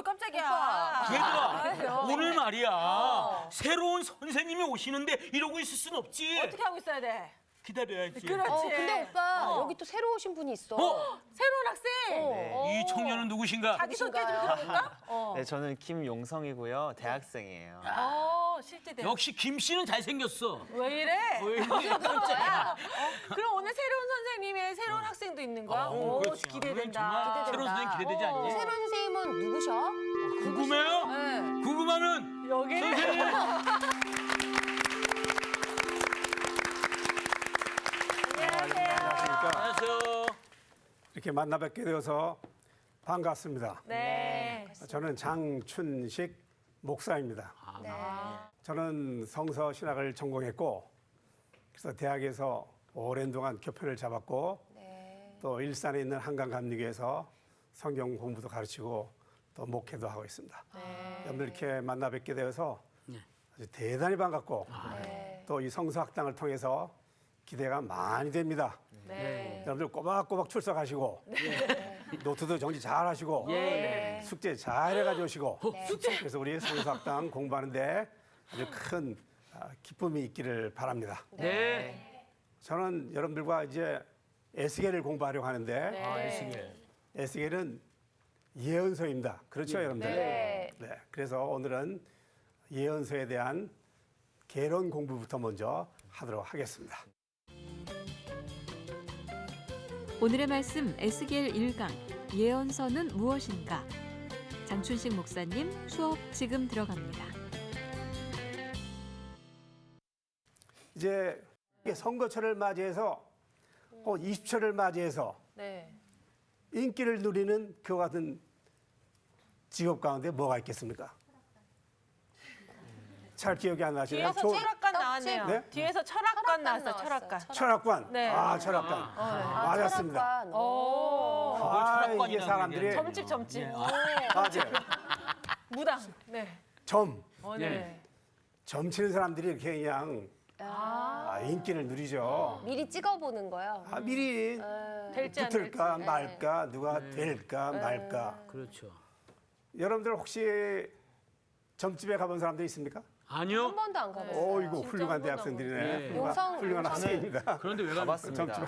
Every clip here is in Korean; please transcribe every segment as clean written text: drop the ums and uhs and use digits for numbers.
깜짝이야. 얘들아, 오늘 말이야. 새로운 선생님이 오시는데 이러고 있을 순 없지. 어떻게 하고 있어야 돼? 기다려야지. 그렇지. 근데 오빠 여기 또 새로 오신 분이 있어. 새로운 학생. 이 청년은 누구신가? 자기 소개 좀 들어볼까? 네, 저는 김용성이고요. 대학생이에요. 실제대. 역시 김 씨는 잘생겼어. 왜 이래? 왜 이래? 깜짝이야. 그럼 오늘 새로운 선생님의 새로운 학생도 있는 거야? 오, 그렇지. 기대된다. 정말 새로운 선생님 기대되지 않니? 새로운 선생님은 누구셔? 궁금해요? 네. 궁금하면 여기. 안녕하세요. 이렇게 만나 뵙게 되어서 반갑습니다. 네. 저는 장춘식 목사입니다. 네. 저는 성서 신학을 전공했고 그래서 대학에서 오랜 동안 교편을 잡았고 네. 또 일산에 있는 한강감리교에서 성경 공부도 가르치고 또 목회도 하고 있습니다. 여러분들 이렇게 만나 뵙게 되어서 아주 대단히 반갑고 네. 또 이 성서학당을 통해서 기대가 많이 됩니다. 네. 여러분들 꼬박꼬박 출석하시고 노트도 정리 잘 하시고 숙제 잘 해가지고 오시고 그래서 우리 성서학당 공부하는데 아주 큰 기쁨이 있기를 바랍니다. 네. 저는 여러분들과 이제 에스겔을 공부하려고 하는데 에스겔. 에스겔은 예언서입니다. 그렇죠, 여러분들? 네. 네. 그래서 오늘은 예언서에 대한 개론 공부부터 먼저 하도록 하겠습니다. 오늘의 말씀 에스겔 1강 예언서는 무엇인가? 장춘식 목사님 수업 지금 들어갑니다. 이제 선거철을 맞이해서 곧 20철을 맞이해서 네. 인기를 누리는 그와 같은 직업 가운데 뭐가 있겠습니까? 잘 기억이 안 나시나요? 뒤에서 철학관 나왔네요. 네? 뒤에서 철학관 나왔어. 철학관. 철학관. 네. 철학관. 맞았습니다. 철학관. 오. 이게 철학관이라고 사람들이 점집 점집. 맞아요. 무당. 네. 점 네. 치는 사람들이 이렇게 그냥 인기를 누리죠. 미리 찍어보는 거요. 미리 될지 안 될지. 붙을까 말까 누가 될까 말까. 그렇죠. 여러분들 혹시 점집에 가본 사람들 있습니까? 아니요. 한 번도 안 가봤어요. 이거 훌륭한 대학생들이네. 네. 훌륭한 학생입니다. 그런데 왜 가봤습니다. 점집에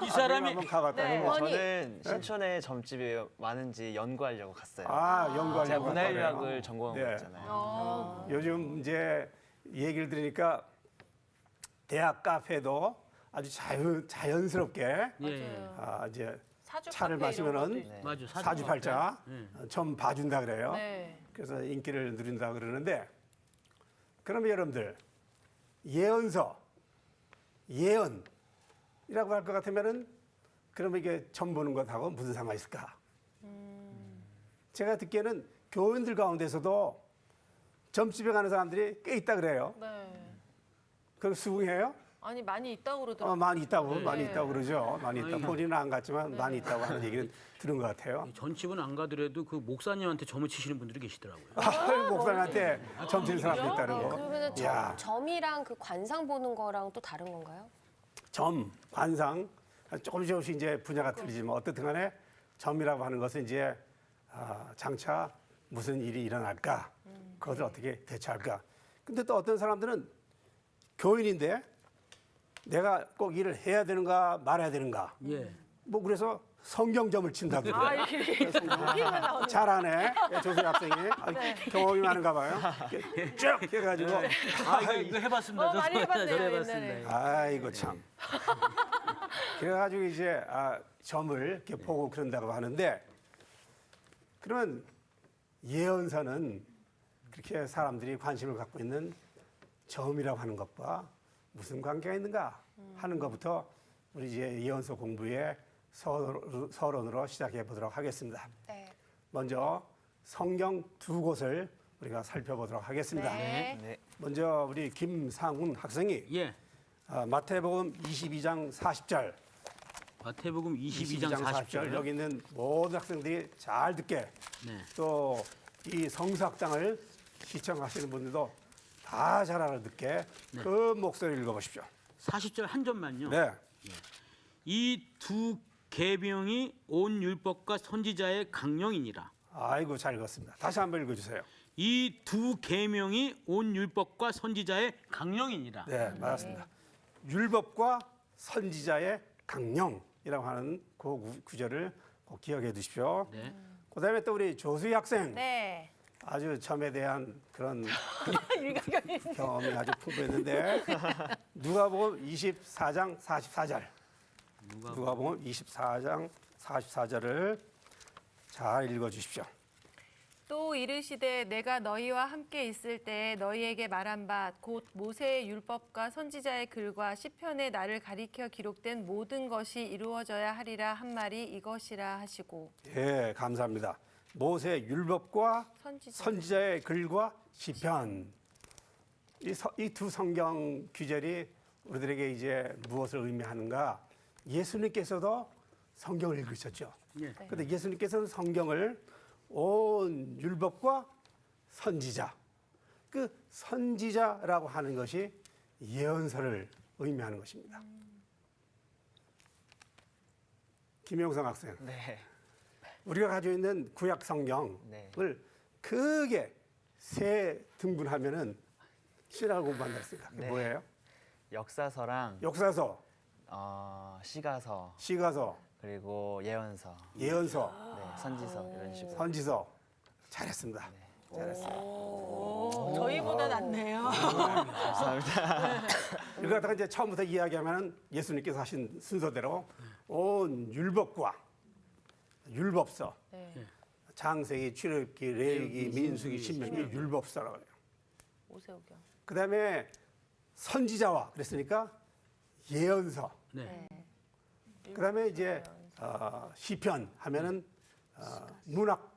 이 사람이 한번 가봤다. 네. 고 저는 신촌에 점집이 많은지 연구하려고 갔어요. 연구하려고 제가 갔다고요? 문화인류학을 전공한 네. 거잖아요. 요즘 이제 얘기를 들으니까 대학 카페도 아주 자연스럽게 예. 이제 사주 차를 카페 이런 마시면은 것도 있- 맞아. 사주팔자 점 봐준다 그래요. 네. 그래서 인기를 누린다 그러는데 그러면 여러분들 예언서, 예언이라고 할 것 같으면은 그러면 이게 점 보는 것하고 무슨 상관이 있을까? 제가 듣기에는 교인들 가운데서도 점집에 가는 사람들이 꽤 있다 그래요. 네. 그럼 수긍해요? 아니 많이 있다고 그러더라고요. 많이 있다고 그러죠. 많이 있다. 본인은 안 갔지만 많이 있다고 하는 얘기는 들은 것 같아요. 전집은 안 가더라도 그 목사님한테 점을 치시는 분들이 계시더라고요. 목사님한테 점 치는 사람도 있다는 거. 그러면 야. 점이랑 그 관상 보는 거랑 또 다른 건가요? 점, 관상 조금씩 이제 분야가 틀리지만 어떻든 간에 점이라고 하는 것은 이제 장차 무슨 일이 일어날까 그것을 어떻게 대처할까. 근데 또 어떤 사람들은 교인인데 내가 꼭 일을 해야 되는가 말아야 되는가. 예. 뭐 그래서 성경점을 친다든지. 이렇게 여기만 나오는. 잘하네. 조세 학생이 경험이 많은가 봐요. 이렇게 쭉 해가지고 이거 해봤습니다. 저도 많이 해봤네요, 저도 옛날에. 해봤습니다. 아이고 참. 그래가지고 이제 점을 이렇게 보고 그런다고 하는데 그러면 예언서는 그렇게 사람들이 관심을 갖고 있는 점이라고 하는 것과 무슨 관계가 있는가 하는 것부터 우리 이제 예언서 공부의 서론으로 시작해 보도록 하겠습니다. 네. 먼저 성경 두 곳을 우리가 살펴보도록 하겠습니다. 네. 네. 먼저 우리 김상훈 학생이 예. 마태복음 22장 40절, 마태복음 22장 40절. 여기 있는 모든 학생들이 잘 듣게 네. 또 이 성서학당을 시청하시는 분들도 다 잘 알아듣게 그 목소리를 읽어보십시오. 40절 한 점만요. 네. 이 두 계명이 온 율법과 선지자의 강령이니라. 아이고 잘 읽었습니다. 다시 한번 읽어주세요. 이 두 계명이 온 율법과 선지자의 강령이니라. 네, 맞습니다. 율법과 선지자의 강령이라고 하는 그 구절을 꼭 기억해 두십시오. 네. 그다음에 또 우리 조수희 학생 네. 아주 점에 대한 그런 경험이 아주 풍부했는데 누가복음 24장 44절 누가복음 24장 44절을 잘 읽어 주십시오. 또 이르시되 내가 너희와 함께 있을 때에 너희에게 말한 바 곧 모세의 율법과 선지자의 글과 시편에 나를 가리켜 기록된 모든 것이 이루어져야 하리라 한 말이 이것이라 하시고. 예, 감사합니다. 모세 율법과 선지자. 선지자의 글과 시편 이 두 성경 규절이 우리들에게 이제 무엇을 의미하는가? 예수님께서도 성경을 읽으셨죠. 예. 그런데 예수님께서는 성경을 온 율법과 선지자, 그 선지자라고 하는 것이 예언서를 의미하는 것입니다. 김영성 학생, 네. 우리가 가지고 있는 구약 성경을 네. 크게 세 등분하면은 신학을 공부한다 했습니다. 그게 네. 뭐예요? 역사서랑 역사서, 시가서 시가서, 그리고 예언서, 예언서, 네, 선지서 이런 식으로. 선지서. 잘했습니다. 잘했어요. 오, 저희보다 낫네요. 감사합니다. 이거 갖다가 이제 처음부터 이야기하면 예수님께서 하신 순서대로 온 율법과 율법서, 네. 창세기, 출애굽기, 레위기, 민수기, 신명기 율법서라고 해요. 오세오경. 그다음에 선지자와 그랬으니까 예언서. 네. 그다음에 이제 시편 하면은 문학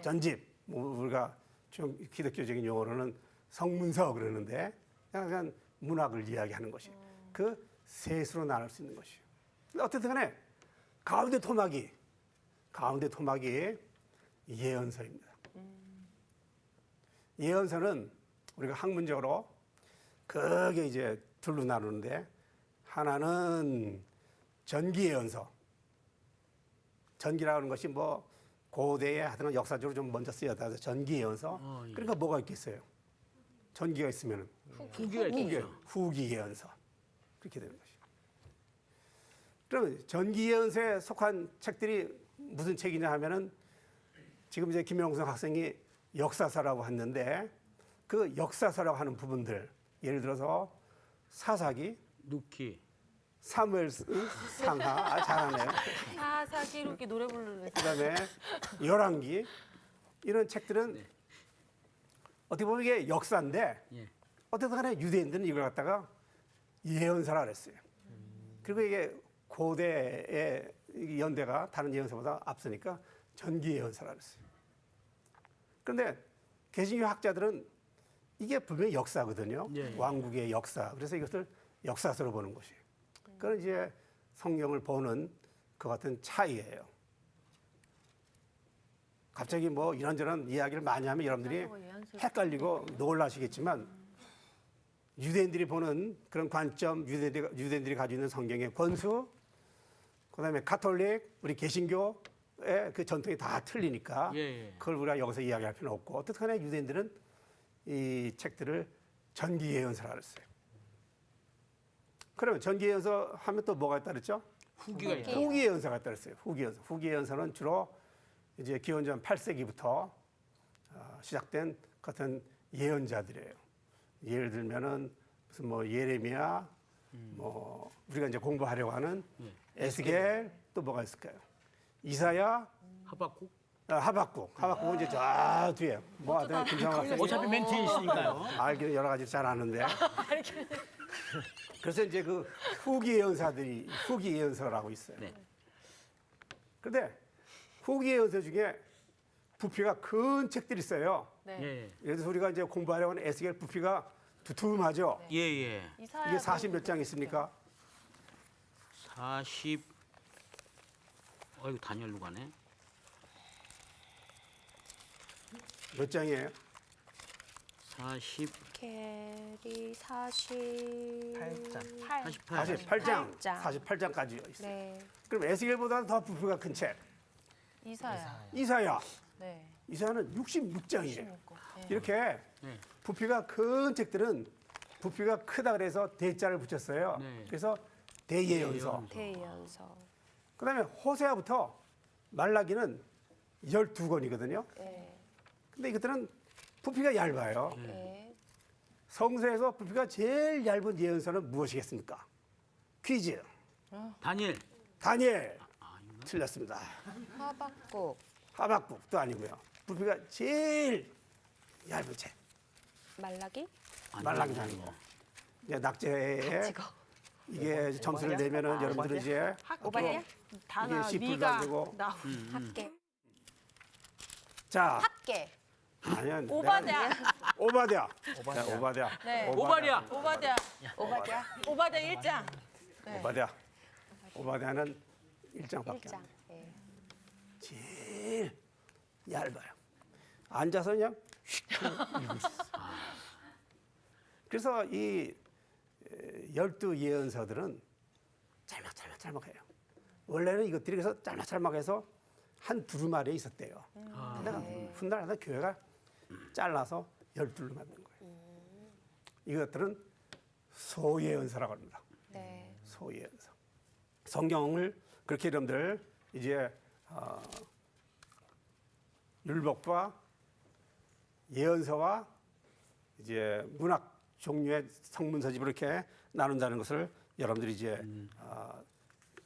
전집. 뭐 우리가 좀 기독교적인 용어로는 성문서 그러는데 약간 문학을 이야기하는 것이 그 셋으로 나눌 수 있는 것이에요. 근데 어쨌든 간에 가운데 토막이 예언서입니다. 예언서는 우리가 학문적으로 크게 이제 둘로 나누는데 하나는 전기 예언서. 전기라는 것이 뭐 고대에 하여튼 역사적으로 좀 먼저 쓰였다 해서 전기 예언서. 예. 그러니까 뭐가 있겠어요? 전기가 있으면은 후기가 있겠죠. 후기 예언서. 그렇게 되는 것이죠. 그러면 전기 예언서에 속한 책들이 무슨 책이냐 하면은 지금 이제 김영성 학생이 역사서라고 했는데 그 역사서라고 하는 부분들 예를 들어서 사사기, 누키. 사무엘 상하 잘하네요. 사사기록기 노래 부르는. 그다음에 열왕기 이런 책들은 어떻게 보면 이게 역사인데 예. 어쨌든 간에 유대인들은 이걸 갖다가 예언서라 그랬어요. 그리고 이게 고대의 연대가 다른 예언서보다 앞서니까 전기 예언서라 그랬어요. 그런데 개신교 학자들은 이게 분명히 역사거든요. 예. 왕국의 역사. 그래서 이것을 역사서로 보는 것이에요. 그건 이제 성경을 보는 그 같은 차이예요. 갑자기 뭐 이런저런 이야기를 많이 하면 여러분들이 헷갈리고 놀라시겠지만 유대인들이 보는 그런 관점, 유대인들이 가지고 있는 성경의 권수, 그다음에 가톨릭, 우리 개신교의 그 전통이 다 틀리니까 예. 그걸 우리가 여기서 이야기할 필요는 없고 어떻게 하냐 유대인들은 이 책들을 전기 예언서라 그랬어요. 그러면 전기 예언서 하면 또 뭐가 있다 그랬죠? 후기가 있죠. 후기 예언서가 있다 그랬어요. 후기 예언서. 후기 예언서는 주로 이제 기원전 8세기부터 시작된 같은 예언자들이에요. 예를 들면은 무슨 뭐 예레미야, 뭐 우리가 이제 공부하려고 하는 에스겔 또 뭐가 있을까요? 이사야, 하박국. 하박국은 이제 저 뒤에 뭐 하여튼 김상환 학생이 어차피 멘트 있으니까요. 알기는 여러 가지 잘 아는데. 그래서 이제 그 후기 예언사들이 후기 예언서라고 있어요. 네. 그런데 후기 예언서 중에 부피가 큰 책들이 있어요. 네. 예. 그래서 우리가 이제 공부하려고 하는 에스겔 부피가 두툼하죠. 예. 이게 40 몇 장 있습니까? 40. 어이구 단열로 가네. 몇 장이에요? 40, 캐리 48장. 48. 48장, 장. 48장까지 있어요. 네. 그럼 에스겔보다 더 부피가 큰 책. 이사야. 이사야. 네. 이사야는 66장이에요. 네. 이렇게 네. 부피가 큰 책들은 부피가 크다 그래서 대자를 붙였어요. 네. 그래서 대예언서. 대연서. 그다음에 호세아부터 말라기는 12권이거든요. 네. 근데 이것들은 부피가 얇아요. 네. 성서에서 부피가 제일 얇은 예언서는 무엇이겠습니까? 퀴즈. 다니엘. 다니엘. 틀렸습니다. 하박국. 하박국도 아니고요. 부피가 제일 얇은 책. 말라기. 말라기도 아니고. 이제 낙제에 찍어. 이게 점수를 내면은 여러분들은 이제 오바야? 다나 이게 씨뿔도 네가 안 되고. 나 합계. 자, 합계. 아니야. 오바댜. 오바댜. 자, 오바댜. 네. 오바랴. 오바댜. 오바야? 오바댜 1장. 네. 오바댜. 오바댜는 1장밖에 1장. 안 돼. 네. 제일 얇아요. 앉아서 그냥 휙 읽을 수 있어. 그래서 이 12예언서들은 짤막해요. 원래는 이것들이 그래서 짤막해서 한 두루마리에 있었대요. 내가 훗날 하다 교회가 잘라서 12로 만든 거예요. 이것들은 소예언서라고 합니다. 네. 소예언서. 성경을 그렇게 여러분들 이제 율법과 예언서와 이제 문학 종류의 성문서집을 이렇게 나눈다는 것을 여러분들이 이제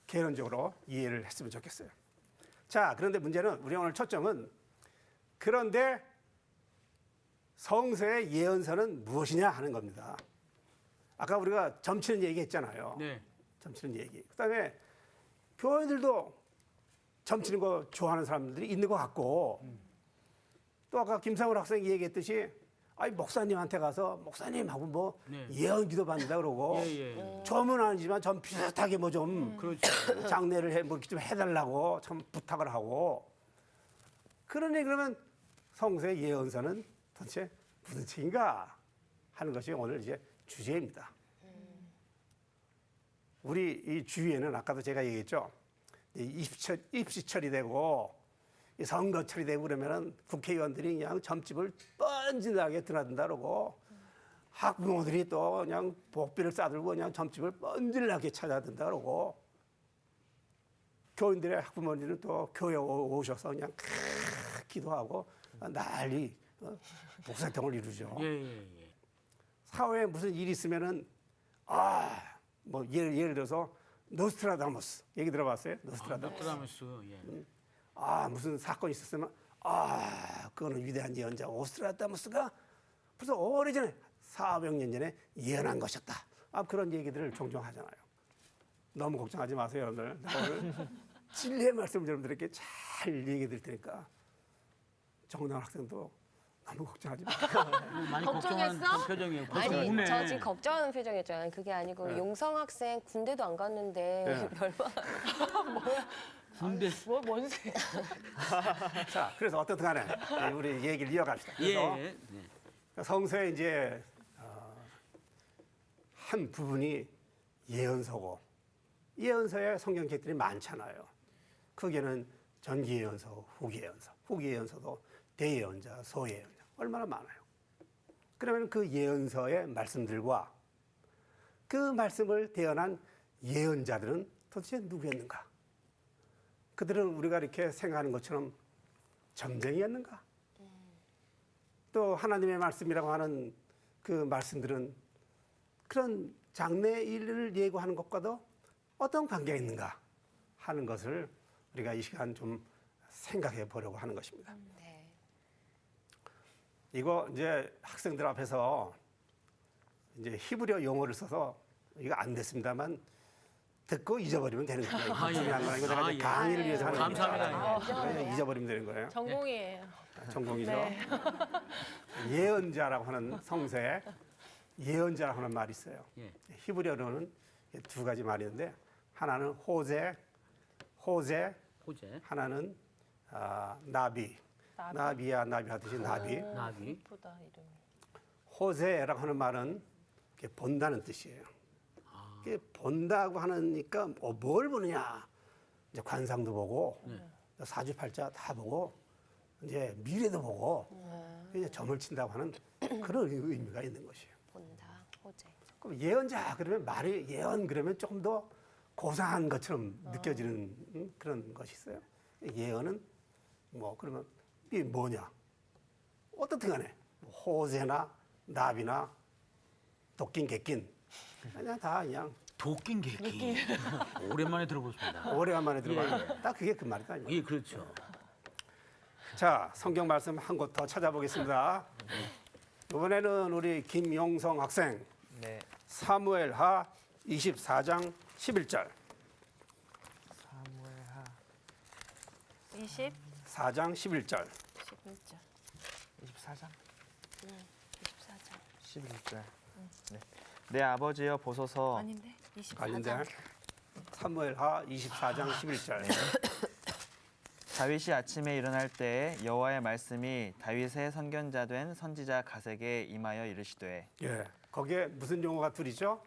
개론적으로 이해를 했으면 좋겠어요. 자, 그런데 문제는 우리 오늘 초점은 그런데 성서의 예언서는 무엇이냐 하는 겁니다. 아까 우리가 점치는 얘기 했잖아요. 네. 점치는 얘기. 그다음에 교회들도 점치는 거 좋아하는 사람들이 있는 것 같고 또 아까 김상훈 학생이 얘기했듯이 아니 목사님한테 가서 목사님하고 뭐 네. 예언 기도 받는다 그러고 예. 점은 아니지만 좀 비슷하게 뭐 좀 그렇죠. 장례를 해 뭐 이렇게 좀 해달라고 참 부탁을 하고 그러니 그러면 성서의 예언서는 도대체 무슨 책인가 하는 것이 오늘 이제 주제입니다. 우리 이 주위에는 아까도 제가 얘기했죠. 입시철이 되고 이 선거철이 되고 그러면은 국회의원들이 그냥 점집을 뻔질나게 드나든다 그러고 학부모들이 또 그냥 복비를 싸들고 그냥 점집을 뻔질나게 찾아든다 그러고 교인들의 학부모들은 또 교회 오셔서 그냥 기도하고 난리 복사통을 이루죠. 예. 사회에 무슨 일이 있으면은 뭐 예를 들어서 노스트라다무스 얘기 들어봤어요? 노스트라다무스. 노스트라다무스. 예. 무슨 사건이 있었으면 그거는 위대한 예언자 노스트라다무스가 벌써 오래전에 400년 전에 예언한 것이었다. 그런 얘기들을 종종 하잖아요. 너무 걱정하지 마세요, 여러분들. 나 오늘 진리의 말씀을 여러분들에게 잘 얘기해 드릴 테니까 정당 학생도 너무 걱정하지 마세요. 많이 걱정했어? 걱정하는 표정이에요. 벌써 아니 우네. 저 지금 걱정하는 표정이었죠. 아니, 그게 아니고 네. 용성 학생 군대도 안 갔는데 얼마나 군대. 뭔 새? 자, 그래서 어떻든 간에 우리 얘기를 이어갑시다. 그래서 예. 성서에 이제 한 부분이 예언서고 예언서에 성경책들이 많잖아요. 크게는 전기예언서, 후기예언서, 후기예언서도 대예언자, 소예언자 얼마나 많아요. 그러면 그 예언서의 말씀들과 그 말씀을 대언한 예언자들은 도대체 누구였는가? 그들은 우리가 이렇게 생각하는 것처럼 점쟁이였는가? 또 하나님의 말씀이라고 하는 그 말씀들은 그런 장래 일을 예고하는 것과도 어떤 관계가 있는가 하는 것을 우리가 이 시간 좀 생각해 보려고 하는 것입니다. 네. 이거 이제 학생들 앞에서 이제 히브리어 용어를 써서 이거 안 됐습니다만 듣고 잊어버리면 되는 거예요. 아, 예. 중요한 건 이거 내가 아, 이제 예. 강의를 위해서 하는 거니까. 감사합니다. 그냥 잊어버리면 되는 거예요. 전공이에요. 전공이죠. 네. 예언자라고 하는 성서에 예언자라고 하는 말이 있어요. 예. 히브리어로는 두 가지 말이 있는데 하나는 호제, 호재. 하나는 나비. 나비야 나비 하듯이 나비. 나비. 예쁘다 이름이. 호세라고 하는 말은 이렇게 본다는 뜻이에요. 이게 본다고 하니까 뭘 보느냐? 이제 관상도 보고 사주팔자 다 보고 이제 미래도 보고 이제 점을 친다고 하는 그런 의미가 있는 것이에요. 본다, 호재. 그럼 예언자 그러면 말이 예언 그러면 조금 더 고상한 것처럼 느껴지는 그런 것이 있어요. 예언은 뭐 그러면 이게 뭐냐? 어떻든 간에 호세나 나비나 도낀 개낀 그냥 다 그냥 도끼인 개끼. 오랜만에 들어보십니다. 오래간만에 들어가는 딱 그게 그 말이다. 예, 그렇죠. 자, 성경 말씀 한 곳 더 찾아보겠습니다. 이번에는 우리 김용성 학생 네. 사무엘하 24장 11절. 사무엘하 20, 4장 11절. 11절. 24장 24장. 11절. 네. 내 아버지여 보소서 아닌데? 24장. 아닌데. 사무엘하 24장 11절. 다윗이 아침에 일어날 때에 여호와의 말씀이 다윗의 선견자 된 선지자 가세게 임하여 이르시되 예. 거기에 무슨 용어가 둘이죠?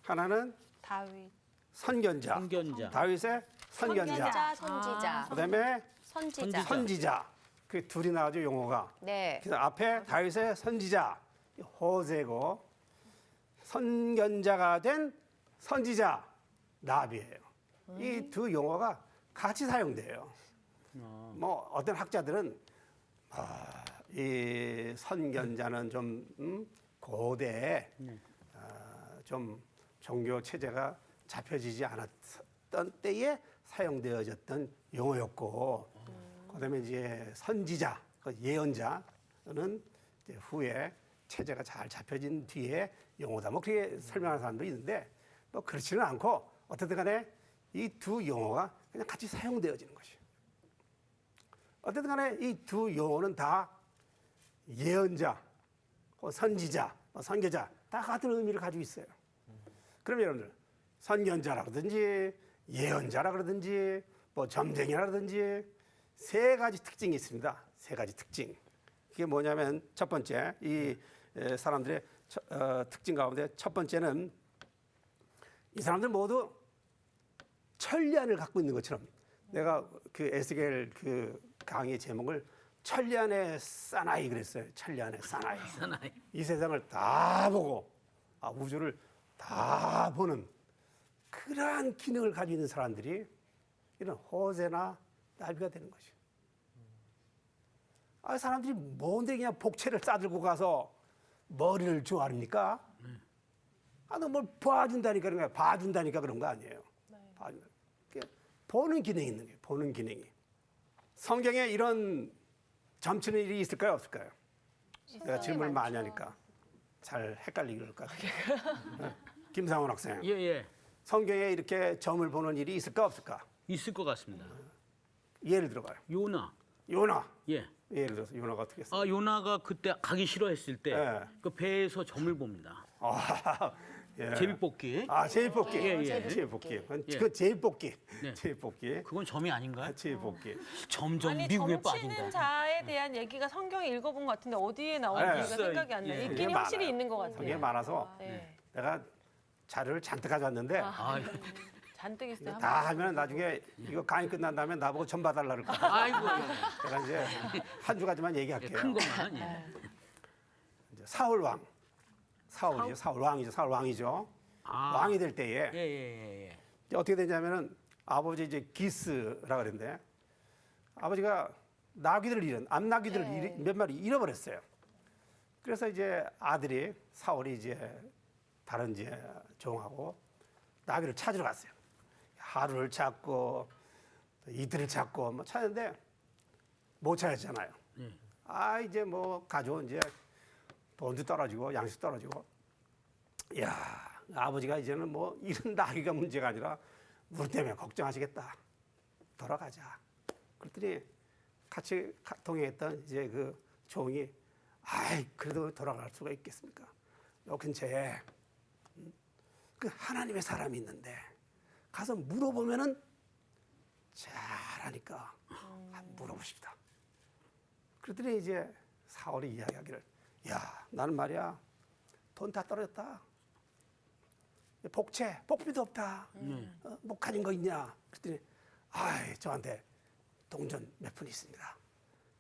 하나는 다윗. 선견자. 선견자. 다윗의 선견자. 선지자. 그다음에 선지자. 선지자. 그 둘이 나오죠, 용어가. 네. 그래서 앞에 다윗의 선지자 호세고 선견자가 된 선지자 나비예요. 이 두 용어가 같이 사용돼요. 뭐 어떤 학자들은 이 선견자는 좀 고대에 좀 종교 체제가 잡혀지지 않았던 때에 사용되어졌던 용어였고, 그다음에 이제 선지자, 그 예언자는 이제 후에 체제가 잘 잡혀진 뒤에 용어다. 뭐 그렇게 설명하는 사람도 있는데 뭐 그렇지는 않고 어쨌든 간에 이 두 용어가 그냥 같이 사용되어지는 것이에요. 어쨌든 간에 이 두 용어는 다 예언자, 선지자, 선교자 다 같은 의미를 가지고 있어요. 그럼 여러분들 선견자라 그러든지 예언자라 그러든지 뭐 점쟁이라 그러든지 세 가지 특징이 있습니다. 세 가지 특징. 그게 뭐냐면 첫 번째 이 사람들의 특징 가운데 첫 번째는 이 사람들 모두 천리안을 갖고 있는 것처럼, 내가 그 에스겔 그 강의 제목을 천리안의 사나이 그랬어요. 천리안의 사나이. 사나이. 이 세상을 다 보고 우주를 다 보는 그러한 기능을 가지고 있는 사람들이 이런 호세나 나비가 되는 것이에요. 사람들이 뭔데 그냥 복채를 싸들고 가서 머리를 좋아합니까? 너 뭘 봐준다니까 그런 거야. 봐준다니까 그런 거 아니에요. 봐준다. 보는 기능이 있는 거예요. 보는 기능이. 성경에 이런 점치는 일이 있을까요? 없을까요? 내가 질문을 많이 하니까 잘 헷갈리게 그럴 것 같아요. 네. 김상훈 학생. 예, 예. 성경에 이렇게 점을 보는 일이 있을까 없을까? 있을 것 같습니다. 예를 들어봐요. 요나. 요나. 예. 예를 들어서 요나가 어떻게 했어요? 요나가 그때 가기 싫어했을 때 예. 그 배에서 점을 봅니다. 예. 제비뽑기. 제비뽑기. 예, 예. 제비뽑기. 예. 그 제비뽑기. 네. 제비뽑기. 그건 점이 아닌가요? 제비뽑기. 점점 아니 미국에 점치는 빠진다. 자에 대한 얘기가 성경에 읽어본 것 같은데 어디에 네. 나오는지가 있어요. 생각이 안 나요. 예. 있긴 이게 확실히 많아요. 있는 것 같아요. 이게 많아서 네. 내가 자료를 잔뜩 가져왔는데 아, 잔뜩 있어요. 다 하면 나중에 이거 강의 끝난 다음에 나보고 점 봐달라 그럴 거야. 아이고. 내가 이제 한 주 가지만 얘기할게요. 큰 것만. 예. 이제 사울 왕. 사울이죠. 사울 왕이죠. 사울 왕이죠. 왕이 될 때에 예, 예, 예. 이제 어떻게 되냐면은 아버지 이제 기스라 그랬는데 아버지가 나귀들을 암나귀들을 몇 마리 잃어버렸어요. 그래서 이제 아들이 사울이 이제 다른 이제 종하고 나귀를 찾으러 갔어요. 하루를 찾고 이틀을 찾고 뭐 찾는데 못 찾았잖아요. 이제 뭐 가져온 이제 돈도 떨어지고 양식 떨어지고, 야 아버지가 이제는 뭐 이런 나귀가 문제가 아니라 우리 때문에 걱정하시겠다. 돌아가자. 그랬더니 같이 동행했던 이제 그 종이 그래도 돌아갈 수가 있겠습니까? 요 근처에 그 하나님의 사람이 있는데 가서 물어보면은 잘하니까 물어보십시다. 그랬더니 이제 사울이 이야기하기를 야, 나는 말이야 돈 다 떨어졌다. 복비도 없다. 뭐 가진 거 있냐? 그랬더니 아이 저한테 동전 몇 푼 있습니다.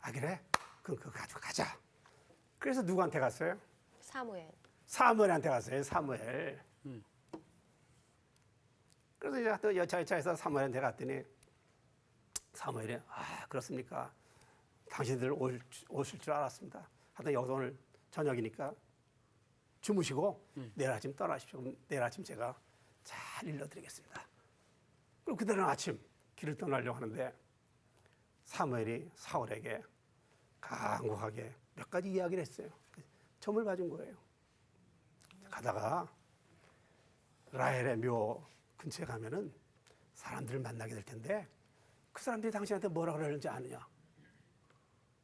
아 그래? 그럼 그거 가지고 가자. 그래서 누구한테 갔어요? 사무엘. 사무엘한테 갔어요. 사무엘. 그래서 이제 또 여차여차해서 사무엘한테 갔더니 사무엘이 아 그렇습니까? 당신들 오실 줄 알았습니다. 하여튼 여기서 오늘 저녁이니까 주무시고 내일 아침 떠나십시오. 그럼 내일 아침 제가 잘 일러드리겠습니다. 그리고 그날은 아침 길을 떠나려고 하는데 사무엘이 사울에게 간곡하게 몇 가지 이야기를 했어요. 점을 봐준 거예요. 가다가 라헬의 묘 근처에 가면은 사람들을 만나게 될 텐데 그 사람들이 당신한테 뭐라 그러는지 아느냐?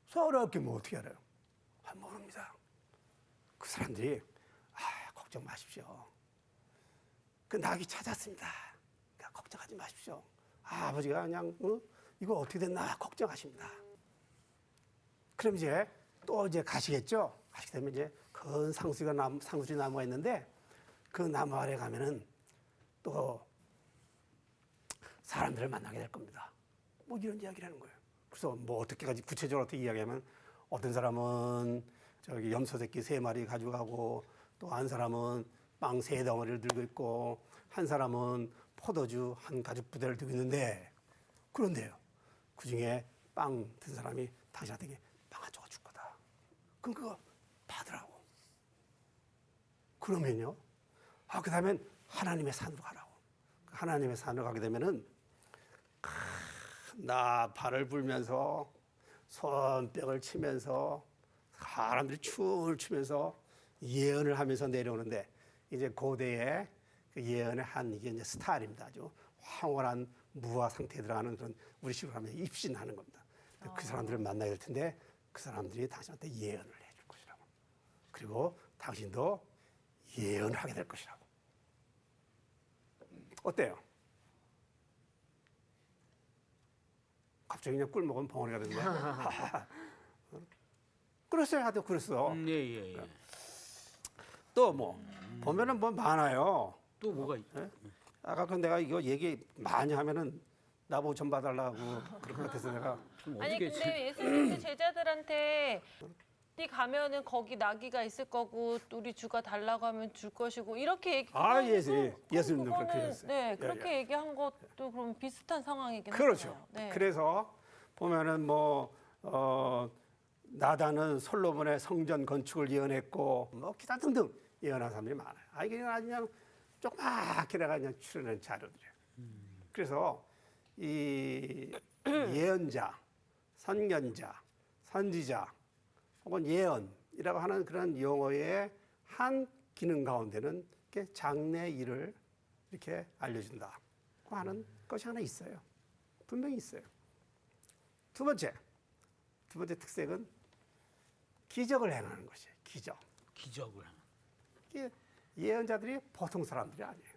사울이 없게 뭐 어떻게 알아요? 아, 모릅니다. 그 사람들이 걱정 마십시오. 그 낙이 찾았습니다. 그러니까 걱정하지 마십시오. 아버지가 그냥 이거 어떻게 됐나 걱정하십니다. 그럼 이제 또 이제 가시겠죠. 가시게 되면 이제 큰 상수리 나무가 있는데 그 나무 아래 가면은 또 사람들을 만나게 될 겁니다. 뭐 이런 이야기를 하는 거예요. 그래서 뭐 어떻게까지 구체적으로 어떻게 이야기하면 어떤 사람은 저기 염소 새끼 3마리 가지고 가고 또 한 사람은 빵 3덩어리를 들고 있고 한 사람은 포도주 한 가죽 부대를 들고 있는데 그런데요. 그중에 빵 든 사람이 당신한테 빵 한 조각 줄 거다. 그럼 그거 받으라고. 그러면요. 그 다음엔 하나님의 산으로 가라고. 하나님의 산으로 가게 되면은 나팔을 불면서 손뼉을 치면서 사람들이 춤을 추면서 예언을 하면서 내려오는데 이제 고대의 그 예언의 한 이게 이제 스타일입니다. 아주 황홀한 무화 상태에 들어가는 그런 우리 식으로 하면 입신하는 겁니다. 그 사람들을 만나게 될 텐데 그 사람들이 당신한테 예언을 해줄 것이라고. 그리고 당신도 예언을 하게 될 것이라고. 어때요? 갑자기 그냥 꿀 먹으면 벙어리가 됐네. 그랬어요. 하도 그랬어. 예. 또 뭐 보면은 뭐 많아요. 또 뭐가 있? 예? 아까 그 내가 이거 얘기 많이 하면은 나보고 좀 봐달라고 그럴 것 같아서 내가 아니 근데 예수님도 제자들한테 네 가면은 거기 나귀가 있을 거고 우리 주가 달라고 하면 줄 것이고 이렇게 예수님도 그렇게 했어요. 네, 예, 그렇게 얘기한 것도 그럼 비슷한 상황이긴 그렇죠. 하잖아요. 네. 그래서 보면은 뭐 나단은 솔로몬의 성전 건축을 예언했고 뭐 기타 등등 예언한 사람들이 많아요. 이게 아주 그냥 조그맣게 내가 그냥 출연한 자료들이에요. 그래서 이 예언자, 선견자, 선지자 혹은 예언이라고 하는 그런 용어의 한 기능 가운데는 이렇게 장래 일을 이렇게 알려준다고 하는 것이 하나 있어요. 분명히 있어요. 두 번째 특색은 기적을 행하는 것이에요. 기적을. 이게 예언자들이 보통 사람들이 아니에요.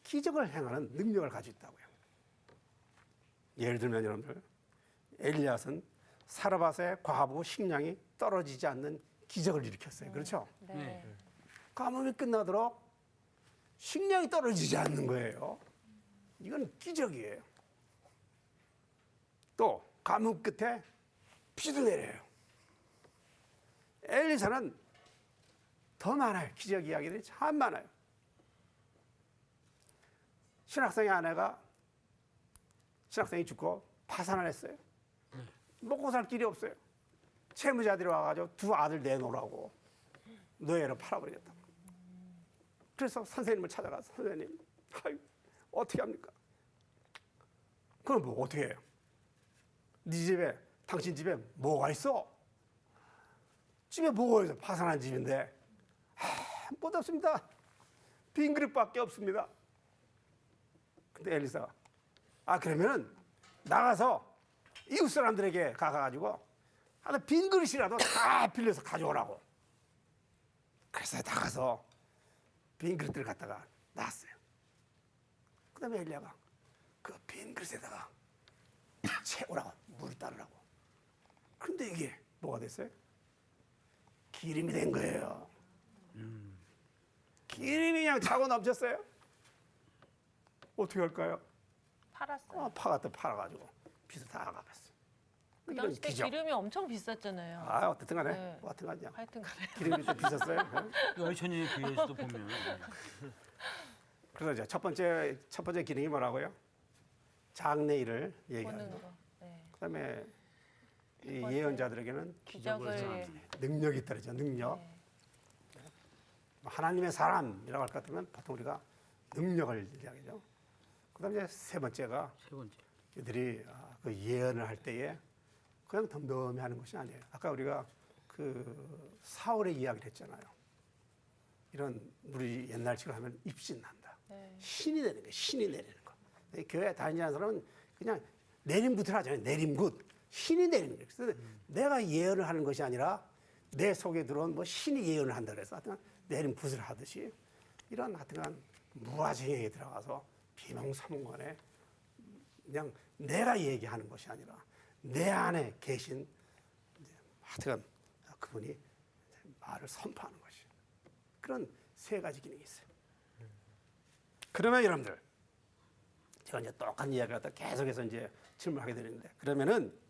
기적을 행하는 능력을 가지고 있다고요. 예를 들면 여러분들 엘리야는 사르밧의 과부 식량이 떨어지지 않는 기적을 일으켰어요. 그렇죠? 네. 가뭄이 끝나도록 식량이 떨어지지 않는 거예요. 이건 기적이에요. 또 가뭄 끝에 비도 내려요. 엘리사는 더 많아요. 기적 이야기들이 참 많아요. 신학생이 죽고 파산을 했어요. 먹고 살 길이 없어요. 채무자들이 와가지고 2 아들 내놓으라고 노예로 팔아버리겠다고. 그래서 선생님을 찾아가서 선생님, 어떻게 합니까? 그럼 뭐 어떻게 해요? 당신 집에 뭐가 있어? 집에 뭐가 있어? 파산한 집인데 못 없습니다. 빈 그릇밖에 없습니다. 근데 엘리사가 그러면은 나가서 이웃 사람들에게 가가지고 하나 빈 그릇이라도 다 빌려서 가져오라고. 그래서 나가서 빈 그릇들을 갖다가 놨어요. 그다음에 엘리야가 그 빈 그릇에다가 채우라고 물을 따르라고. 그런데 이게 뭐가 됐어요? 기름이 된 거예요. 기름이 그냥 차고 넘쳤어요. 어떻게 할까요? 팔았어요. 파갖다 팔아가지고 빚을 다 갚았어. 그 이런 당시 때 기적. 기름이 엄청 비쌌잖아요. 아, 어쨌든 간에 네. 어쨌든 간에 하여튼 간에. 기름이 또 비쌌어요. 여천의 비에서도 보면 그래서 이제 첫 번째 기능이 뭐라고요? 장래일을 얘기하는 보는 거. 거. 네. 그다음에 이 번째 예언자들에게는 기적을 능력이 따르죠. 능력. 네. 하나님의 사람이라고 할 것 같으면 보통 우리가 능력을 이야기하죠. 그다음에 이제 세 번째가 세 번째. 이들이 그 예언을 할 때에 그냥 덤덤히 하는 것이 아니에요. 아까 우리가 그 사울의 이야기를 했잖아요. 이런 우리 옛날식으로 하면 입신난다. 네. 신이 되는 거예요. 신이 내리는 거. 교회 다니는 사람은 그냥 내림굿을 하잖아요. 내림굿. 신이 내리는 거예요. 그래서 내가 예언을 하는 것이 아니라 내 속에 들어온 뭐 신이 예언을 한다 그래서 하여튼 내림굿을 하듯이 이런 하여튼간 무아지경에 들어가서 비몽사몽간에 그냥 내가 얘기하는 것이 아니라 내 안에 계신 하여튼 그분이 말을 선포하는 것이 그런 세 가지 기능이 있어요. 그러면 여러분들 제가 이제 똑같은 이야기를 하다 계속해서 이제 질문하게 되는데 그러면은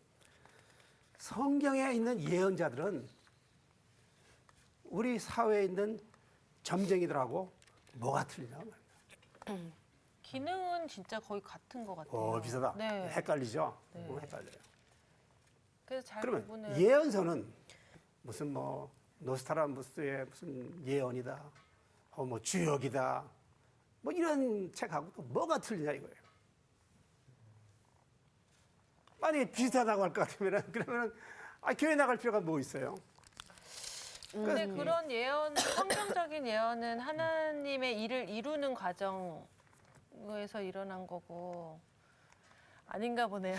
성경에 있는 예언자들은 우리 사회에 있는 점쟁이들하고 뭐가 틀리냐 말이야. 기능은 진짜 거의 같은 것 같아요. 비슷하다. 네. 헷갈리죠? 네. 헷갈려요. 그래서 잘 그러면 구분을. 예언서는 무슨 뭐 노스트라다무스의 무슨 예언이다, 뭐 주역이다, 뭐 이런 책하고 또 뭐가 틀리냐 이거예요. 만약에 비슷하다고 할 것 같으면 그러면 교회 나갈 필요가 뭐 있어요? 근데 그런 예언, 성경적인 예언은 하나님의 일을 이루는 과정에서 일어난 거고 아닌가 보네요.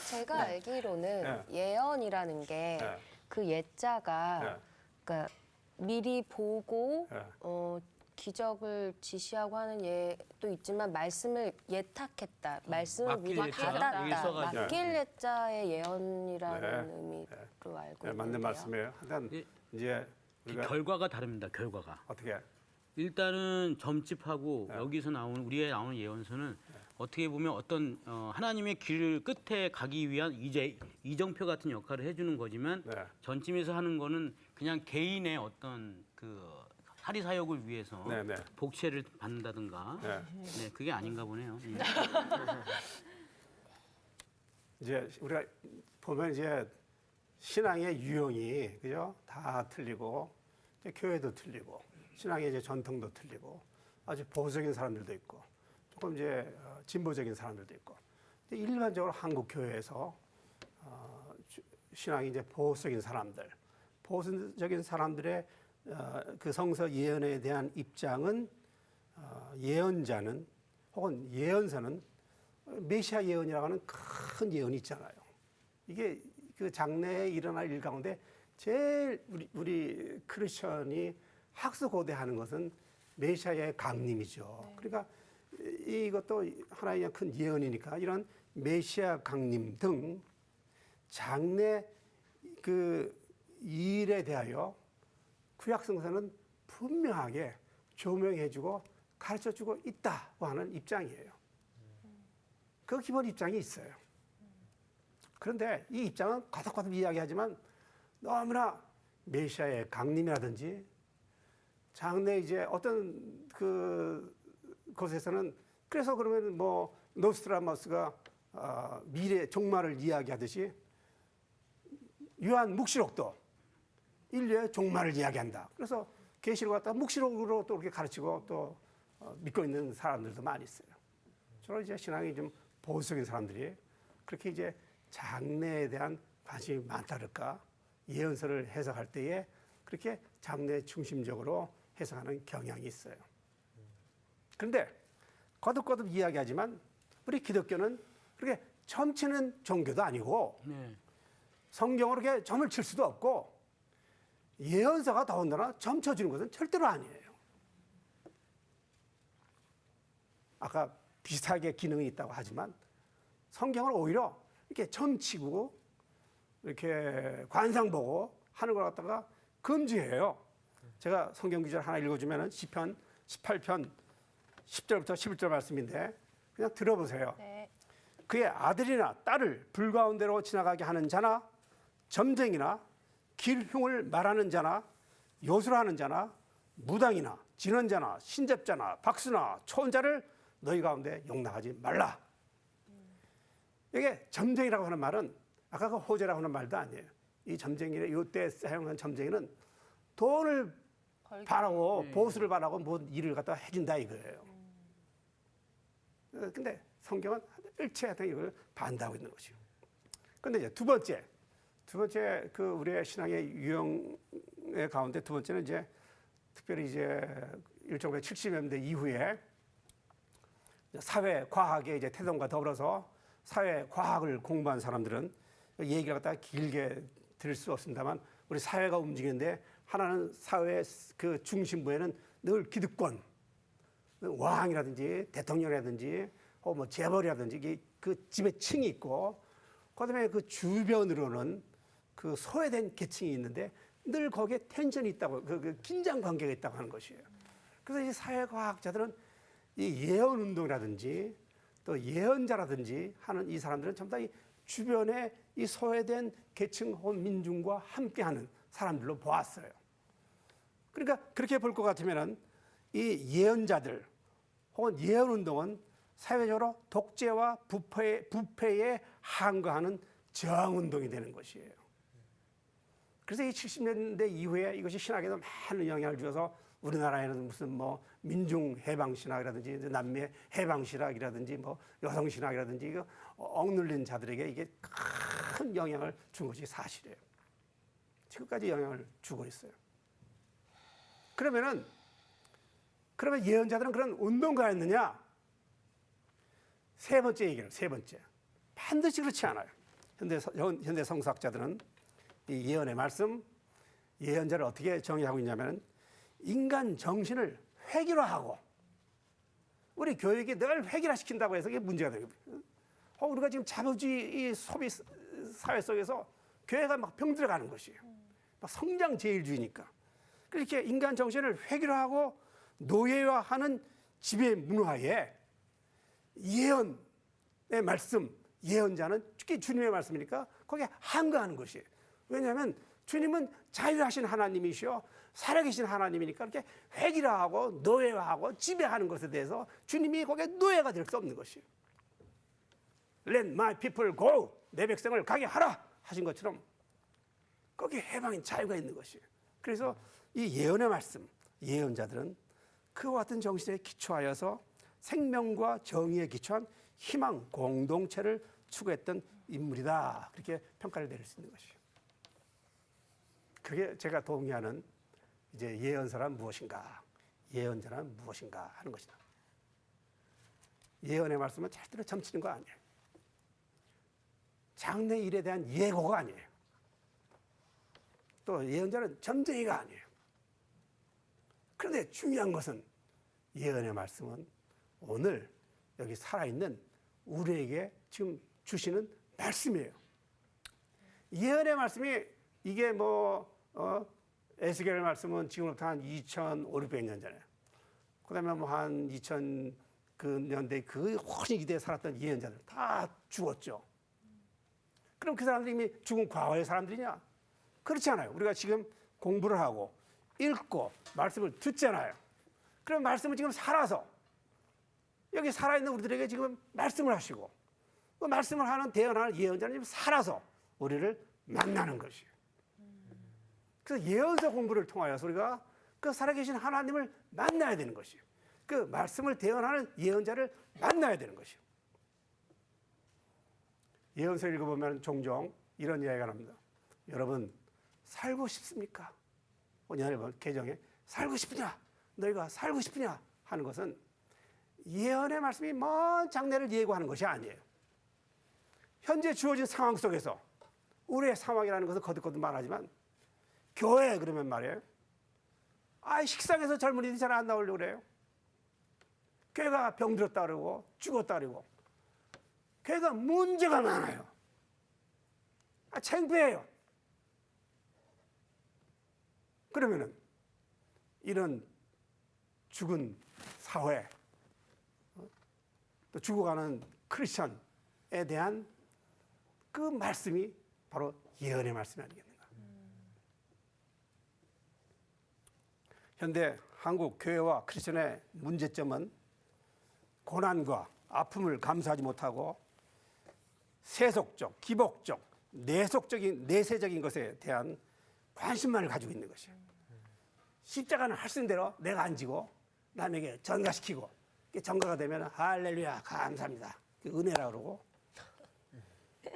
제가 알기로는 예언이라는 게 네. 그 예자가 그러니까 미리 보고 네. 기적을 지시하고 하는 예도 있지만 말씀을 예탁했다. 말씀을 맡길 미리 예자? 여기 받았다. 써가지고. 맡길 예자의 예언이라는 네. 의미로 알고 있는데요. 맞는 말씀이에요. 하여튼 예. 이제 우리가 결과가 다릅니다. 결과가. 어떻게 일단은 점집하고 네. 여기서 나오는 우리의 나오는 예언서는 어떻게 보면 어떤 하나님의 길 끝에 가기 위한 이정표 같은 역할을 해주는 거지만 네. 전쯤에서 하는 거는 그냥 개인의 어떤 그 사리 사역을 위해서 네, 네. 복채를 받는다든가 네. 네, 그게 아닌가 보네요. 예. 이제 우리가 보면 이제 신앙의 유형이 그죠? 다 틀리고 이제 교회도 틀리고 신앙의 이제 전통도 틀리고 아주 보수적인 사람들도 있고 조금 이제 진보적인 사람들도 있고 근데 일반적으로 한국 교회에서 신앙이 이제 보수적인 사람들의 그 성서 예언에 대한 입장은 예언자는 혹은 예언서는 메시아 예언이라고 하는 큰 예언이 있잖아요. 이게 그 장래에 일어날 일 가운데 제일 우리 크리스천이 학수고대하는 것은 메시아의 강림이죠. 그러니까 이것도 하나의 큰 예언이니까 이런 메시아 강림 등 장래 그 일에 대하여 구약성서는 분명하게 조명해주고 가르쳐주고 있다고 하는 입장이에요. 그 기본 입장이 있어요. 그런데 이 입장은 거듭거듭 이야기하지만 너무나 메시아의 강림이라든지 장래 이제 어떤 그 곳에서는 그래서 그러면 뭐 노스트라다무스가 미래 종말을 이야기하듯이 요한 묵시록도 인류의 종말을 이야기한다. 그래서 계시록 갖다 묵시록으로 또 이렇게 가르치고 또 믿고 있는 사람들도 많이 있어요. 주로 이제 신앙이 좀 보수적인 사람들이 그렇게 이제 장래에 대한 관심이 많다 그럴까 예언서를 해석할 때에 그렇게 장래 중심적으로 해석하는 경향이 있어요. 그런데 거듭거듭 이야기하지만 우리 기독교는 그렇게 점치는 종교도 아니고 네. 성경으로 이렇게 점을 칠 수도 없고 예언서가 더군다나 점쳐주는 것은 절대로 아니에요. 아까 비슷하게 기능이 있다고 하지만 성경을 오히려 이렇게 점치고 이렇게 관상 보고 하는 걸 갖다가 금지해요. 제가 성경 구절 하나 읽어주면은 시편 18편 10절부터 11절 말씀인데 그냥 들어보세요. 네. 그의 아들이나 딸을 불 가운데로 지나가게 하는 자나 점쟁이나 길흉을 말하는 자나 요술하는 자나 무당이나 진언자나 신접자나 박수나 초혼자를 너희 가운데 용납하지 말라. 이게 점쟁이라고 하는 말은 아까 그 호재라고 하는 말도 아니에요. 이 점쟁이는 이때 사용한 점쟁이는 돈을 바라고 보수를 바라고 뭐 일을 갖다 해준다 이거예요. 근데 성경은 일체하여튼 이걸 반대하고 있는 것이요. 근데 이제 두 번째 그 우리의 신앙의 유형의 가운데 두 번째는 이제 특별히 이제 1970년대 이후에 사회 과학의 이제 태동과 더불어서 사회 과학을 공부한 사람들은 얘기를 갖다가 길게 들을 수 없습니다만 우리 사회가 움직이는데 하나는 사회의 그 중심부에는 늘 기득권, 왕이라든지 대통령이라든지 혹은 뭐 재벌이라든지 그 집에 층이 있고 그다음에 그 주변으로는 그 소외된 계층이 있는데 늘 거기에 텐션이 있다고 그 긴장 관계가 있다고 하는 것이에요. 그래서 이 사회과학자들은 이 예언 운동이라든지 또 예언자라든지 하는 이 사람들은 전부 다 이 주변에 이 소외된 계층 혹은 민중과 함께하는 사람들로 보았어요. 그러니까 그렇게 볼 것 같으면은 이 예언자들 혹은 예언 운동은 사회적으로 독재와 부패에 항거하는 저항 운동이 되는 것이에요. 그래서 이 70년대 이후에 이것이 신학에도 많은 영향을 주어서 우리나라에는 무슨 뭐 민중 해방 신학이라든지 남미 해방 신학이라든지 뭐 여성 신학이라든지 이거 억눌린 자들에게 이게 큰 영향을 준 것이 사실이에요. 지금까지 영향을 주고 있어요. 그러면 예언자들은 그런 운동가였느냐? 세 번째 얘기는 세 번째. 반드시 그렇지 않아요. 현대 성서학자들은 이 예언의 말씀, 예언자를 어떻게 정의하고 있냐면 인간 정신을 회귀화하고 우리 교육이 늘 회귀화시킨다고 해서 이게 문제가 되거든요. 우리가 지금 자본주의 소비 사회 속에서 교회가 막 병들어가는 것이에요. 막 성장 제일주의니까. 그렇게 인간 정신을 회귀화하고 노예화하는 지배 문화에 예언의 말씀, 예언자는 특히 주님의 말씀이니까 거기에 항거하는 것이에요. 왜냐하면 주님은 자유하신 하나님이시오. 살아계신 하나님이니까 이렇게 회귀화하고 노예화하고 지배하는 것에 대해서 주님이 거기에 노예가 될 수 없는 것이에요. Let my people go. 내 백성을 가게 하라 하신 것처럼 거기에 해방인 자유가 있는 것이에요. 그래서 이 예언의 말씀, 예언자들은 그와 같은 정신에 기초하여서 생명과 정의에 기초한 희망 공동체를 추구했던 인물이다. 그렇게 평가를 내릴 수 있는 것이에요. 그게 제가 동의하는 이제 예언서란 무엇인가, 예언자란 무엇인가 하는 것이다. 예언의 말씀은 절대로 점치는 거 아니에요. 장래 일에 대한 예고가 아니에요. 또 예언자는 점쟁이가 아니에요. 그런데 중요한 것은 예언의 말씀은 오늘 여기 살아있는 우리에게 지금 주시는 말씀이에요. 예언의 말씀이 이게 에스겔의 말씀은 지금부터 한 2,500년 전에, 그다음에 뭐 한 2000년대 그 훨씬 이대에 살았던 예언자들 다 죽었죠. 그럼 그 사람들이 이미 죽은 과거의 사람들이냐? 그렇지 않아요. 우리가 지금 공부를 하고 읽고 말씀을 듣잖아요. 그럼 말씀은 지금 살아서 여기 살아있는 우리들에게 지금 말씀을 하시고 그 말씀을 하는 대언하는 예언자는 지금 살아서 우리를 만나는 것이에요. 그래서 예언서 공부를 통하여서 우리가 그 살아계신 하나님을 만나야 되는 것이에요. 그 말씀을 대언하는 예언자를 만나야 되는 것이에요. 예언서 읽어보면 종종 이런 이야기가 납니다. 여러분 살고 싶습니까? 오늘 개정에 살고 싶으냐? 너희가 살고 싶으냐? 하는 것은 예언의 말씀이 먼 장래를 예고하는 것이 아니에요. 현재 주어진 상황 속에서 우리의 상황이라는 것은 거듭거듭 말하지만 교회 그러면 말이에요. 식상에서 젊은이들이 잘 안 나오려고 그래요. 교회가 병들었다 그러고 죽었다 그러고 교회가 문제가 많아요. 창피해요. 그러면은 이런 죽은 사회, 또 죽어가는 크리스천에 대한 그 말씀이 바로 예언의 말씀이 아니겠는가. 현대 한국 교회와 크리스천의 문제점은 고난과 아픔을 감수하지 못하고 세속적, 기복적, 내세적인 것에 대한 관심만을 가지고 있는 것이에요. 십자가는 할 수 있는 대로 내가 안 지고 남에게 전가시키고 전가가 되면 할렐루야 감사합니다. 은혜라 그러고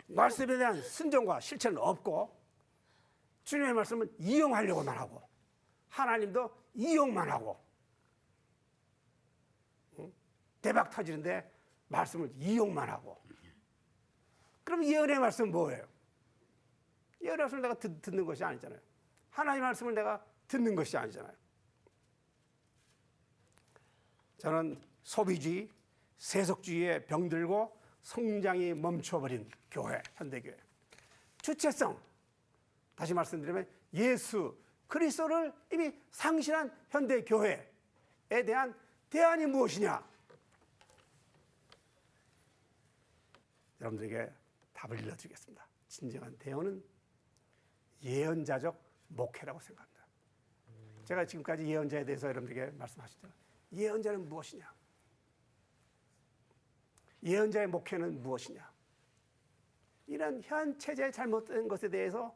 말씀에 대한 순종과 실천은 없고 주님의 말씀은 이용하려고만 하고 하나님도 이용만 하고 대박 터지는데 말씀을 이용만 하고 그럼 예언의 말씀은 뭐예요? 예언의 말씀을 내가 듣는 것이 아니잖아요. 하나님의 말씀을 내가 듣는 것이 아니잖아요. 저는 소비주의, 세속주의에 병들고 성장이 멈춰버린 교회, 현대교회. 주체성, 다시 말씀드리면 예수 그리스도를 이미 상실한 현대교회에 대한 대안이 무엇이냐? 여러분들에게 답을 일러드리겠습니다. 진정한 대안은 예언자적 목회라고 생각합니다. 제가 지금까지 예언자에 대해서 여러분들에게 말씀하셨잖아요. 예언자는 무엇이냐? 예언자의 목회는 무엇이냐? 이런 현 체제의 잘못된 것에 대해서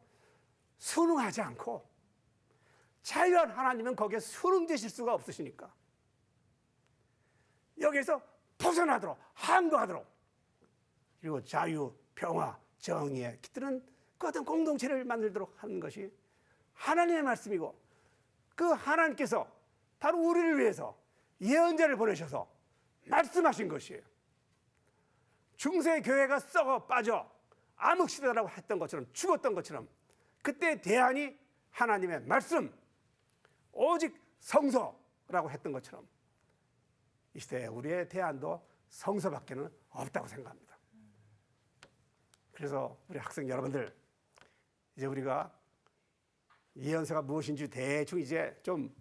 순응하지 않고 자유한 하나님은 거기에 순응되실 수가 없으시니까 여기에서 벗어나도록 항거하도록 그리고 자유, 평화, 정의에 깃드는 그 어떤 공동체를 만들도록 하는 것이 하나님의 말씀이고 그 하나님께서 바로 우리를 위해서 예언자를 보내셔서 말씀하신 것이에요. 중세 교회가 썩어 빠져 암흑시대라고 했던 것처럼 죽었던 것처럼 그때 대안이 하나님의 말씀 오직 성서라고 했던 것처럼 이 시대에 우리의 대안도 성서밖에는 없다고 생각합니다. 그래서 우리 학생 여러분들 이제 우리가 예언서가 무엇인지 대충 이제 좀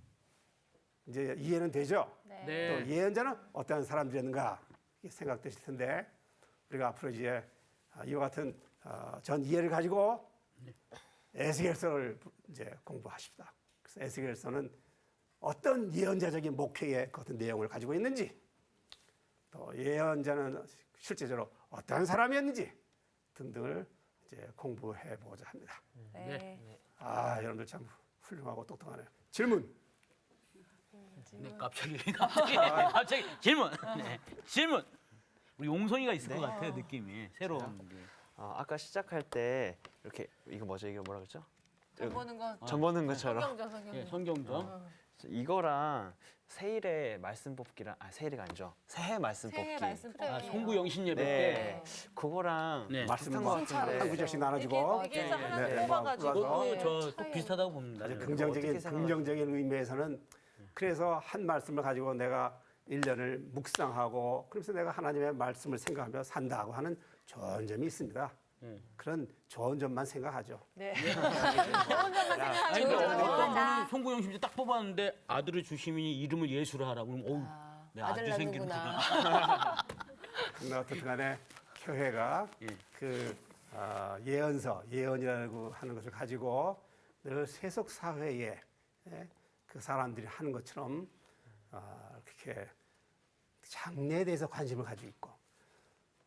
이제 이해는 되죠? 네. 또 예언자는 어떠한 사람들이었는가 생각되실 텐데 우리가 앞으로 이제 이와 같은 전 이해를 가지고 에스겔서를 이제 공부하십시다. 그래서 에스겔서는 어떤 예언자적인 목회의 그 어떤 내용을 가지고 있는지 또 예언자는 실제적으로 어떠한 사람이었는지 등등을 이제 공부해 보고자 합니다. 네. 아, 여러분들 참 훌륭하고 똑똑하네요. 질문. 네, 갑자기 질문. 네, 질문. 우리 용선이가 있을 것 같아요 느낌이 새로운. 게. 아까 시작할 때 이렇게 이거 뭐죠? 이거 뭐라 그랬죠? 점 보는 거 점 보는 것처럼 성경적 예, 성경적. 이거랑 세일의 말씀 뽑기랑 세일이가 아니죠. 새해 말씀 새해 뽑기. 말씀 뽑기. 송구 영신 예배 네. 때. 그거랑 네. 비슷한 말씀 것 같은데. 한 구절씩 나눠주고 여기에서 하나 네, 뽑아가지고 뭐, 그것도 네. 저또 비슷하다고 봅니다. 아주 네. 긍정적인 의미에서는 그래서 한 말씀을 가지고 내가 1년을 묵상하고 그러면서 내가 하나님의 말씀을 생각하며 산다고 하는 좋은 점이 있습니다. 그런 좋은 점만 생각하죠. 네. 좋은 점만 아니, 근데 생각하는 어떤 분은 송구 영신 딱 뽑았는데 아들을 주시니 이름을 예수로 하라고 그러면 어우 내 아들 아들 낳는구나. 생기는구나. 근데 어떻든 간에 교회가 예. 그 예언서, 예언이라고 하는 것을 가지고 늘 세속 사회에 그 사람들이 하는 것처럼 그렇게 장래에 대해서 관심을 가지고 있고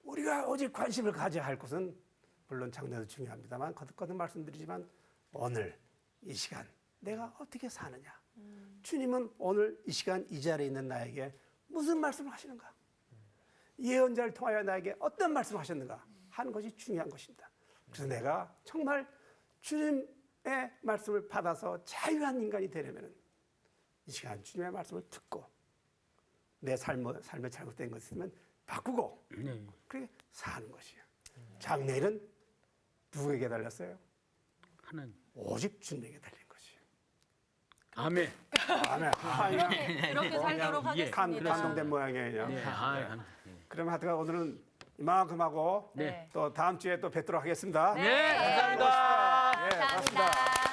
우리가 오직 관심을 가져야 할 것은 물론 장래도 중요합니다만 거듭 말씀드리지만 오늘 이 시간 내가 어떻게 사느냐 주님은 오늘 이 시간 이 자리에 있는 나에게 무슨 말씀을 하시는가 예언자를 통하여 나에게 어떤 말씀을 하셨는가 하는 것이 중요한 것입니다. 그래서 내가 정말 주님의 말씀을 받아서 자유한 인간이 되려면 이 시간 주님의 말씀을 듣고 내 삶에 잘못된 것 있으면 바꾸고 그렇게 사는 것이에요. 장래일은 누구에게 달렸어요? 하나님. 오직 주님에게 달린 것이에요. 아멘. 아멘. 그렇게 살도록 예. 하겠습니다. 감동된 모양이에요. 네. 그러면 하여튼 오늘은 이만큼 하고 네. 또 다음 주에 또 뵙도록 하겠습니다. 네, 감사합니다. 네, 고맙습니다.